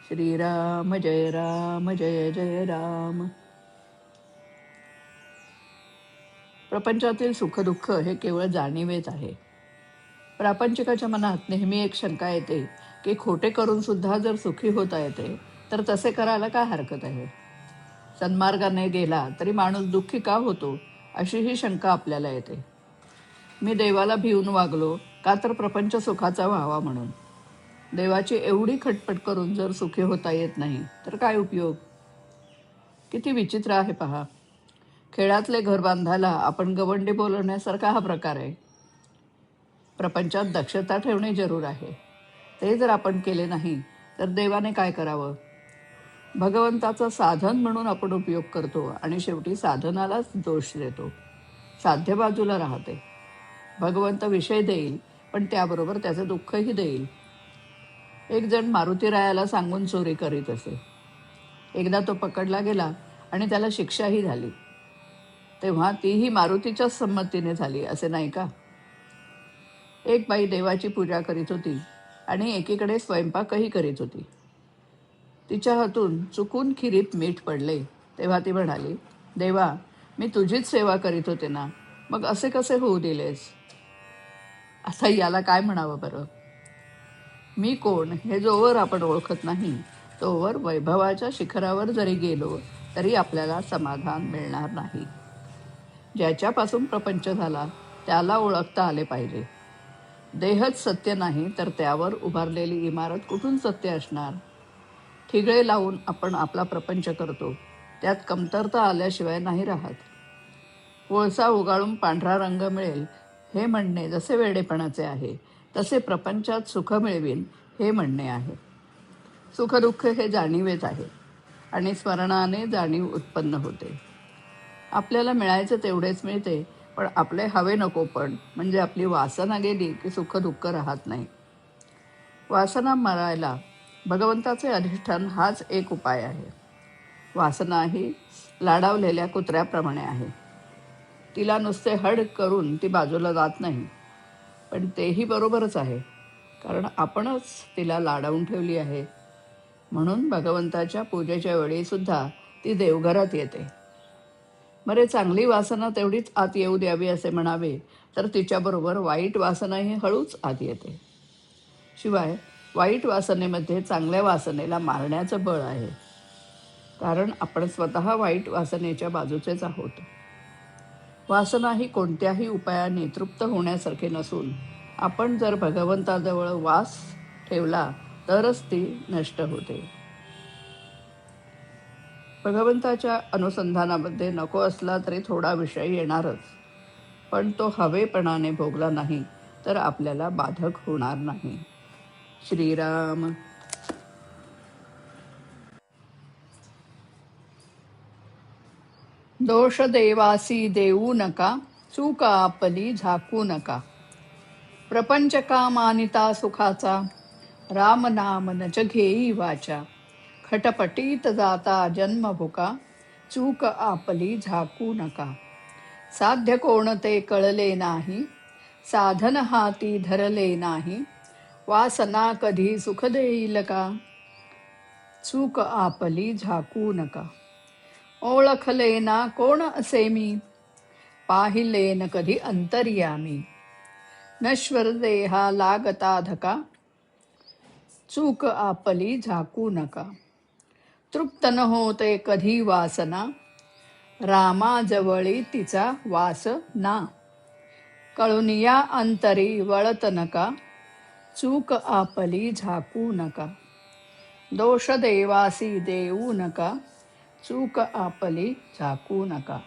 श्रीराम जय जय राम. प्रपंचातील सुखदुःख हे केवळ जाणीवेच आहे. प्रापंचिकाच्या मनात नेहमी एक शंका येते की खोटे करून सुद्धा जर सुखी होता येते तर तसे करायला काय हरकत आहे. सन्मार्गाने गेला तरी माणूस दुःखी का होतो अशी ही शंका आपल्याला येते. मी देवाला भिवून वागलो का तर प्रपंच सुखाचा व्हावा म्हणून. देवाची एवढी खटपट करून जर सुखी होता येत नाही तर काय उपयोग. किती विचित्र आहे पहा. खेळातले घर बांधायला आपण गवंडी बोलवण्यासारखा हा प्रकार आहे. प्रपंचात दक्षता ठेवणे जरूर आहे. ते जर आपण केले नाही तर देवाने काय करावं. भगवंताचं साधन म्हणून आपण उपयोग करतो आणि शेवटी साधनालाच दोष देतो. साध्य बाजूला राहते. भगवंत विषय देईल पण त्याबरोबर त्याचं दुःखही देईल. एक जण मारुतीरायाला सांगून चोरी करीत असे. एकदा तो पकडला गेला आणि त्याला शिक्षाही झाली. तेव्हा तीही मारुतीच्याच संमतीने झाली असे नाही का. एक बाई देवाची पूजा करीत होती आणि एकीकडे स्वयंपाकही करीत होती. तिच्या हातून चुकून खिरीत मीठ पडले तेव्हा ती म्हणाली, देवा, मी तुझीच सेवा करीत होते ना, मग असे कसे होऊ दिलेस. आता याला काय म्हणावं बरं. मी कोण हे जोवर आपण ओळखत नाही तोवर वैभवाच्या शिखरावर जरी गेलो तरी आपल्याला समाधान मिळणार नाही. ज्याच्यापासून प्रपंच झाला त्याला ओळखता आले पाहिजे. देहच सत्य नाही तर त्यावर उभारलेली इमारत कुठून सत्य असणार. ठिगळे लावून आपण आपला प्रपंच करतो, त्यात कमतरता आल्याशिवाय नाही राहत. कोळसा उगाळून पांढरा रंग मिळेल हे म्हणणे जसे वेडेपणाचे आहे तसे प्रपंचात सुख मिळवीन हे म्हणणे आहे. सुखदुःख हे जाणीवेच आहे आणि स्मरणाने जाणीव उत्पन्न होते. आपल्याला मिळायचं तेवढेच मिळते पण आपले हवे नको पण म्हणजे आपली वासना गेली की सुखदुःख राहत नाही. वासना मरायला भगवंताचे अधिष्ठान हाच एक उपाय आहे. वासना ही लाडावलेल्या कुत्र्याप्रमाणे आहे. तिला नुसते हड करून ती बाजूला जात नाही. पण तेही बरोबरच आहे, कारण आपणच तिला लाडावून ठेवली आहे. म्हणून भगवंताच्या पूजेच्या वेळीसुद्धा ती देवघरात येते. बरे चांगली वासना तेवढीच आत येऊ द्यावी असे म्हणावे तर तिच्याबरोबर वाईट वासनाही हळूच आत येते. शिवाय वाईट वासनेमध्ये चांगल्या वासनेला मारण्याचं बळ आहे, कारण आपण स्वतः वाईट वासनेच्या बाजूचेच आहोत. वासना ही कोणत्याही उपायाने तृप्त होण्यासारखे नसून आपण जर भगवंताजवळ वास ठेवला तरच ती नष्ट होते. भगवंताच्या अनुसंधानामध्ये नको असला तरी थोडा विषय येणारच, पण तो हवेपणाने भोगला नाही तर आपल्याला बाधक होणार नाही. श्रीराम. दोष देवासी देऊ नका, चूक आपली झाकू नका. प्रपंच का मानिता सुखाचा, राम नाम नच घेई वाचा. खटपटीत जाता जन्म भुका, चूक आपली झाकू नका. साध्य कोणते कळले नाही, साधन हाती धरले नाही. वासना कधी सुख देईल का, चूक आपली झाकू नका. ओळखले ना कोण असे मी, पाहिले न कधी अंतर्यामी. नश्वर देहा लागता धका, चूक आपली झाकू नका. तृप्त न होते कधी वासना, रामाजवळी तिचा वास ना. कळून या अंतरी वळत नका, चूक आपली झाकू नका. दोष देवासी देऊ नका, चूक आपली झाकू नका.